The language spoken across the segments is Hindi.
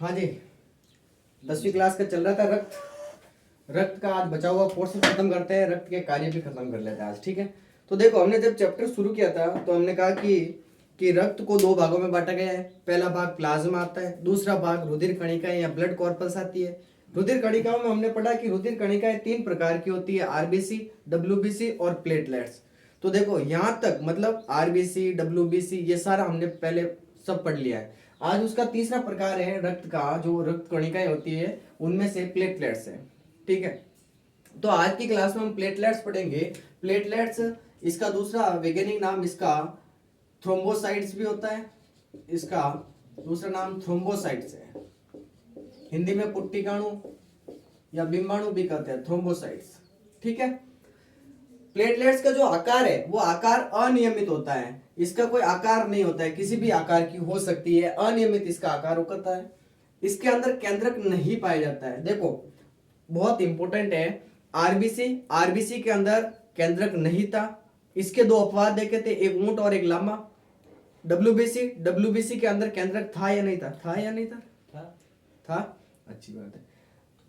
हाँ जी, 10वीं क्लास का चल रहा था रक्त। रक्त का आज बचा हुआ पोर्शन खत्म करते हैं, रक्त के कार्य भी खत्म कर लेते हैं आज, ठीक है। तो देखो, हमने जब चैप्टर शुरू किया था तो हमने कहा कि रक्त को दो भागों में बांटा गया है। पहला भाग प्लाज्मा आता है, दूसरा भाग रुधिर कणिकाएं या ब्लड कॉर्पस आती है। रुधिर कणिकाओं में हमने पढ़ा कि रुधिर कणिकाएं 3 प्रकार की होती है, आरबीसी, डब्ल्यूबीसी और प्लेटलेट्स। तो देखो यहाँ तक मतलब आरबीसी, डब्ल्यूबीसी ये सारा हमने पहले सब पढ़ लिया है। आज उसका तीसरा प्रकार है रक्त का, जो रक्त कणिकाएं होती है उनमें से प्लेटलेट्स है, ठीक है। तो आज की क्लास में हम प्लेटलेट्स पढ़ेंगे। प्लेटलेट्स, इसका दूसरा वैज्ञानिक नाम इसका थ्रोम्बोसाइट्स भी होता है। इसका दूसरा नाम थ्रोम्बोसाइट्स है। हिंदी में पुट्टिकाणु या बिंबाणु भी कहते हैं, थ्रोम्बोसाइट्स, ठीक है। प्लेटलेट्स का जो आकार है वो आकार अनियमित होता है। इसका कोई आकार नहीं होता है, किसी भी आकार की हो सकती है, अनियमित इसका आकार होता है। इसके अंदर केंद्रक नहीं पाया जाता है। देखो बहुत इंपॉर्टेंट है, आरबीसी के अंदर केंद्रक नहीं था। इसके दो अपवाद देखे थे, एक ऊंट और एक लामा। डब्ल्यूबीसी के अंदर केंद्रक था या नहीं था? था या नहीं था? था। अच्छी बात है।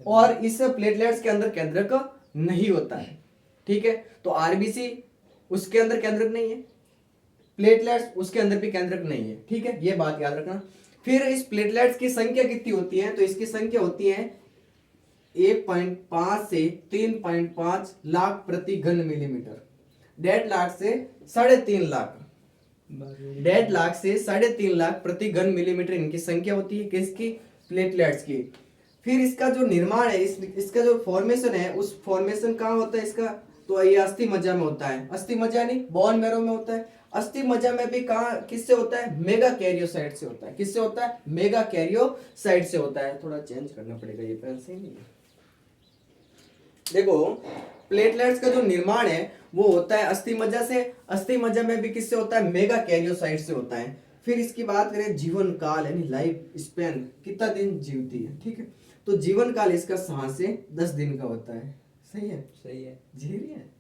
और इस प्लेटलेट्स के अंदर केंद्रक नहीं होता है, ठीक है। तो आरबीसी उसके अंदर केंद्रक नहीं है, प्लेटलेट्स उसके अंदर भी केंद्रक नहीं है, ठीक है। ये बात याद रखना। फिर इस प्लेटलेट्स की संख्या कितनी होती है? तो इसकी संख्या होती है 1.5 से 3.5 लाख प्रति घन मिलीमीटर। 1.5 लाख से 3.5 लाख, 1.5 लाख से 3.5 लाख प्रति घन मिलीमीटर इनकी संख्या होती है, किसकी? प्लेटलेट्स की। फिर इसका जो निर्माण है, इसका जो फॉर्मेशन है, उस फॉर्मेशन कहाँ होता है इसका? तो ये अस्थि मज्जा में होता है। अस्थि मज्जा नहीं, बोन मैरो में होता है। अस्थि मज्जा में भी कहाँ किससे होता है? मेगा कैरियोसाइट से होता है। किससे होता है? मेगा कैरियोसाइट से होता है। थोड़ा चेंज करना पड़ेगा, ये पेन सही नहीं है। देखो प्लेटलेट्स का जो निर्माण है वो होता है अस्थि मज्जा से। अस्थि मज्जा में भी किससे होता है? मेगा कैरियोसाइट से होता है। फिर इसकी बात करें जीवन काल यानी लाइफ स्पैन, कितना दिन जीवती है, ठीक है। तो जीवन काल इसका 7 से 10 दिन का होता है। सही है? सही है। जी रही है?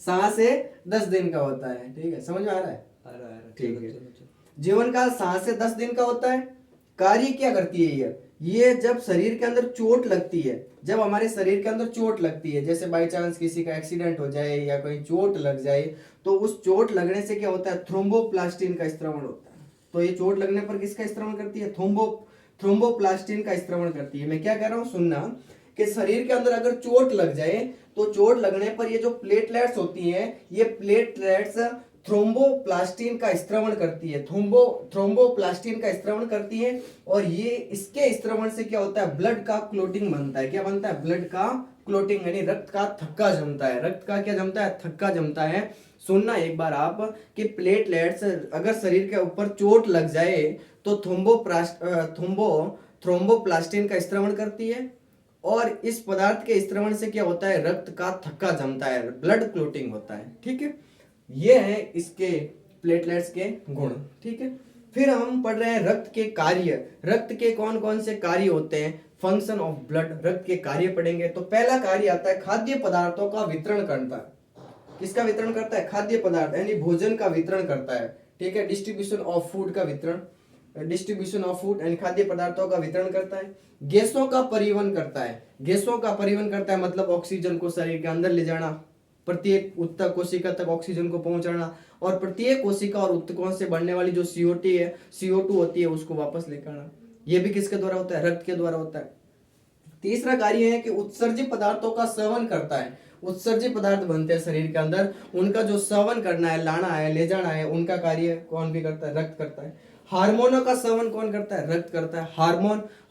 7 से 10 दिन का होता है, ठीक है। समझ में आ रहा है? आ रहा है, ठीक है। जीवन काल 7 से 10 दिन का होता है। कार्य क्या करती है ये जब शरीर के अंदर चोट लगती है, जब हमारे शरीर के अंदर चोट लगती है, जैसे बाई चांस किसी का एक्सीडेंट हो जाए या कोई चोट लग जाए, तो उस चोट लगने से क्या होता है? थ्रोम्बोप्लास्टिन का स्त्रवण होता है। तो ये चोट लगने पर किसका स्त्रवण करती है? थ्रोम्बोप्लास्टिन का स्त्रवण करती है। मैं क्या कह रहा हूं सुनना, कि शरीर के अंदर अगर चोट लग जाए तो चोट लगने पर ये जो प्लेटलेट्स होती हैं, ये प्लेटलेट्स थ्रोम्बोप्लास्टिन का स्त्रवण करती है। थ्रोम्बोप्लास्टिन का स्त्रवण करती है, और ये इसके स्त्रवण से क्या होता है? ब्लड का क्लोटिंग बनता है। क्या बनता है? ब्लड का क्लोटिंग, यानी रक्त का थक्का जमता है। रक्त का क्या जमता है? थक्का जमता है। सुनना एक बार आप, कि प्लेटलेट्स अगर शरीर के ऊपर चोट लग जाए तो थ्रोम्बोप्लास्टिन का स्त्रवण करती है, और इस पदार्थ के स्त्रवण से क्या होता है? रक्त का थक्का जमता है, ब्लड क्लोटिंग होता है, ठीक है। ये है इसके प्लेटलेट्स के गुण, ठीक है। फिर हम पढ़ रहे हैं रक्त के कार्य। रक्त के कौन कौन से कार्य होते हैं? फंक्शन ऑफ ब्लड, रक्त के कार्य पढ़ेंगे। तो पहला कार्य आता है खाद्य पदार्थों का वितरण करता है। किसका वितरण करता है? खाद्य पदार्थ यानी भोजन का वितरण करता है, ठीक है। डिस्ट्रीब्यूशन ऑफ फूड का वितरण, डिस्ट्रीब्यूशन ऑफ फूड यानी खाद्य पदार्थों का वितरण करता है। गैसों का परिवहन करता है। गैसों का परिवहन करता है मतलब ऑक्सीजन को शरीर के अंदर ले जाना, प्रत्येक उत्तक कोशिका तक ऑक्सीजन को पहुंचाना, और प्रत्येक कोशिका और उत्तकों से बढ़ने वाली जो CO2 होती है उसको वापस लेकर आना। ये भी किसके द्वारा होता है? रक्त के द्वारा होता है। तीसरा कार्य है कि उत्सर्जित पदार्थों का सेवन करता है। उत्सर्जित पदार्थ बनते हैं शरीर के अंदर, उनका जो सेवन करना है, लाना है, ले जाना है, उनका कार्य कौन भी करता है? रक्त करता है। हार्मोनों का सेवन कौन करता है? रक्त करता है।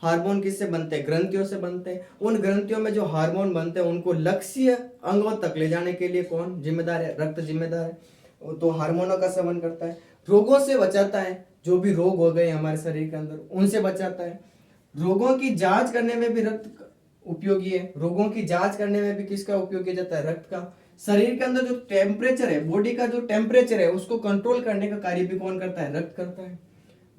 हार्मोन किससे बनते हैं? ग्रंथियों से बनते हैं। उन ग्रंथियों में जो हार्मोन बनते हैं उनको लक्ष्य अंगों तक ले जाने के लिए कौन जिम्मेदार है? रक्त जिम्मेदार है। तो हार्मोनों का सेवन करता है। रोगों से बचाता है, जो भी रोग हो गए हमारे शरीर के अंदर उनसे बचाता है। रोगों की जांच करने में भी रक्त उपयोगी है। रोगों की जांच करने में भी किसका उपयोग किया जाता है? रक्त का। शरीर के अंदर जो टेम्परेचर है, बॉडी का जो टेम्परेचर है उसको कंट्रोल करने का कार्य भी कौन करता है? रक्त करता है।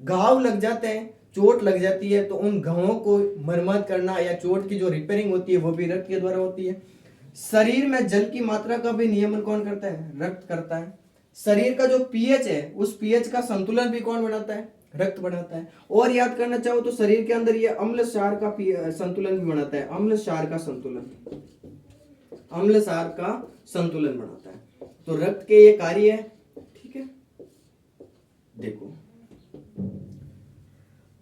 घाव लग जाते हैं, चोट लग जाती है, तो उन घावों को मरम्मत करना या चोट की जो रिपेयरिंग होती है वो भी रक्त के द्वारा होती है। शरीर में जल की मात्रा का भी नियमन कौन करता है? रक्त करता है। शरीर का जो पीएच है उस पीएच का संतुलन भी कौन बनाता है? रक्त बढ़ाता है। और याद करना चाहो तो शरीर के अंदर ये अम्ल क्षार का संतुलन भी बनाता है, अम्ल क्षार का संतुलन, अम्ल क्षार का संतुलन बनाता है। तो रक्त के ये कार्य है, ठीक है। देखो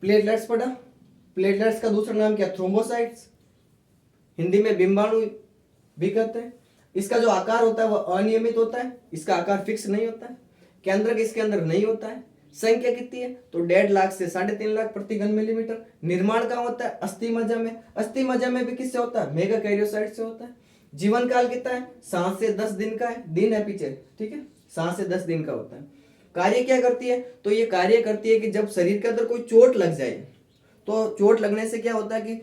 प्लेटलेट्स पढ़ा, प्लेटलेट्स का दूसरा नाम क्या, थ्रोम्बोसाइट्स, हिंदी में बिंबाणु भी कहते हैं। इसका जो आकार होता है वो अनियमित होता है, इसका आकार फिक्स नहीं होता है, केंद्रक इसके अंदर नहीं होता है। संख्या कितनी है तो 1.5 लाख से 3.5 लाख प्रति घन मिलीमीटर। निर्माण कहाँ होता है, अस्थि मज्जा में, अस्थि मज्जा में भी किससे होता है, मेगा कैरियोसाइट से होता है। जीवन काल कितना है, 7 से 10 दिन का है, दिन है पीछे, ठीक है, 7 से 10 दिन का होता है। कार्य क्या करती है, तो ये कार्य करती है कि जब शरीर के अंदर कोई चोट लग जाए, तो चोट लगने से क्या होता है कि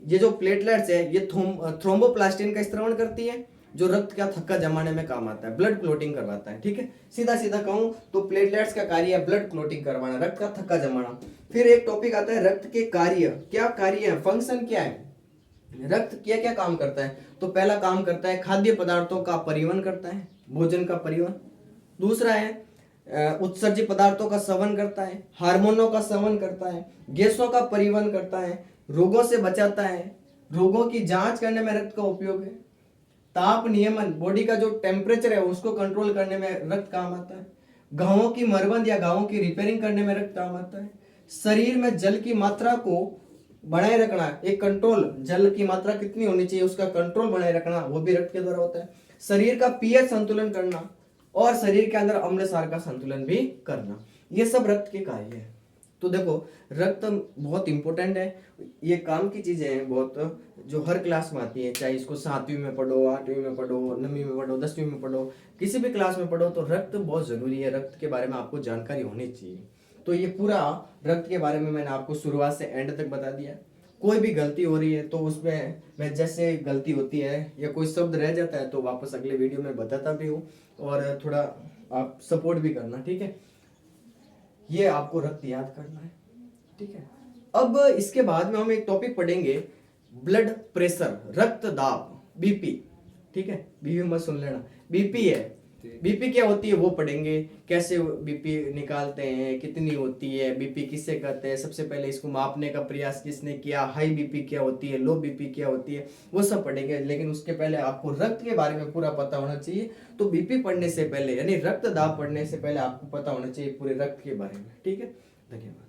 ये जो प्लेटलेट्स है ये थ्रोम्बोप्लास्टिन का स्त्रावण करती है, जो रक्त का थक्का जमाने में काम आता है, ब्लड क्लोटिंग करवाता है, ठीक है। सीधा सीधा कहूं तो प्लेटलेट्स का कार्य है ब्लड क्लोटिंग करवाना, रक्त का थक्का जमाना। फिर एक टॉपिक आता है रक्त के कार्य, क्या कार्य है, फंक्शन क्या है, रक्त क्या क्या काम करता है। तो पहला काम करता है खाद्य पदार्थों का परिवहन करता है, भोजन का परिवहन। दूसरा है उत्सर्जित पदार्थों का सेवन करता है, हार्मोनों का सेवन करता है, गैसों का परिवहन करता है, रोगों से बचाता है, रोगों की जांच करने में रक्त का उपयोग है, ताप नियमन, बॉडी का जो टेम्परेचर है उसको कंट्रोल करने में रक्त काम आता है, घावों की मरम्मत या घावों की रिपेयरिंग करने में रक्त काम आता है, शरीर में जल की मात्रा को बनाए रखना, एक कंट्रोल, जल की मात्रा कितनी होनी चाहिए उसका कंट्रोल बनाए रखना, वो भी रक्त के द्वारा होता है, शरीर का पीएच संतुलन करना और शरीर के अंदर अम्ल क्षार का संतुलन भी करना, ये सब रक्त के कार्य है। तो देखो रक्त बहुत इंपॉर्टेंट है, ये काम की चीजें हैं बहुत, जो हर क्लास में आती है, चाहे इसको 7वीं में पढ़ो, 8वीं में पढ़ो, 9वीं में पढ़ो, 10वीं में पढ़ो, किसी भी क्लास में पढ़ो, तो रक्त बहुत जरूरी है, रक्त के बारे में आपको जानकारी होनी चाहिए। तो ये पूरा रक्त के बारे में मैंने आपको शुरुआत से एंड तक बता दिया। कोई भी गलती हो रही है तो उसमें मैं जैसे गलती होती है या कोई शब्द रह जाता है तो वापस अगले वीडियो में बताता भी हूँ, और थोड़ा आप सपोर्ट भी करना, ठीक है। ये आपको रक्त याद करना है, ठीक है। अब इसके बाद में हम एक टॉपिक पढ़ेंगे, ब्लड प्रेशर, रक्त दाब, बीपी, ठीक है, बीपी मत सुन लेना, बीपी है, बीपी क्या होती है वो पढ़ेंगे, कैसे बीपी निकालते हैं, कितनी होती है, बीपी किससे कहते हैं, सबसे पहले इसको मापने का प्रयास किसने किया, हाई बीपी क्या होती है, लो बीपी क्या होती है, वो सब पढ़ेंगे। लेकिन उसके पहले आपको रक्त के बारे में पूरा पता होना चाहिए। तो बीपी पढ़ने से पहले यानी रक्त दाब पढ़ने से पहले आपको पता होना चाहिए पूरे रक्त के बारे में, ठीक है। धन्यवाद।